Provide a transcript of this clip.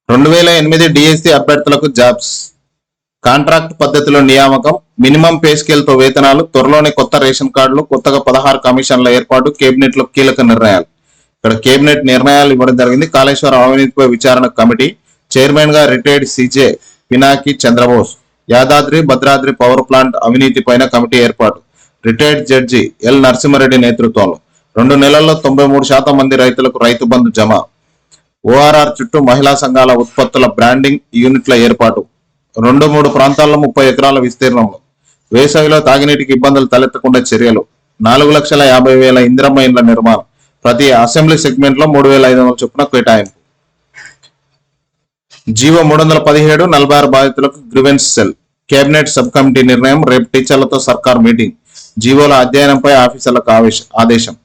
2008 DSC అభ్యర్థులకు jobs. Contract పద్ధతిలో నియామకం, మినిమం పే స్కేల్ తో వేతనాలు, త్వరలోనే కొత్త రేషన్ కార్డులు, కొత్తగా 16 కమిషన్ల ఏర్పాటు, కేబినెట్ లో కీలక నిర్ణయాలు. ఇక్కడ కేబినెట్ నిర్ణయాలు ఇవ్వడం జరిగింది. కాళేశ్వరం అవినీతిపై విచారణ కమిటీ చైర్మన్ గా retired CJ Pinaki Chandrabose. Yadadri Bhadradri power plant అవినీతి పైన కమిటీ ఏర్పాటు, రిటైర్డ్ జడ్జి ఎల్ నరసింహారెడ్డి నేతృత్వంలో. 2 నెలల్లో 93% మంది రైతులకు రైతు బంధు జమ. ఓఆర్ఆర్ చుట్టూ మహిళా సంఘాల ఉత్పత్తుల బ్రాండింగ్ యూనిట్ల ఏర్పాటు. 2-3 ప్రాంతాల్లో 30 ఎకరాల విస్తీర్ణంలో. వేసవిలో తాగునీటికి ఇబ్బందులు తలెత్తకుండా చర్యలు. 4,50,000 ఇందిరమ్మ ఇండ్ల నిర్మాణం. ప్రతి అసెంబ్లీ సెగ్మెంట్ లో 3,500 చొప్పున కేటాయింపు. జీవో 317 46 బాధితులకు grievance cell. Cabinet sub committee నిర్ణయం. రేపు టీచర్లతో సర్కార్ మీటింగ్. జీవోల అధ్యయనంపై ఆఫీసర్లకు ఆదేశం.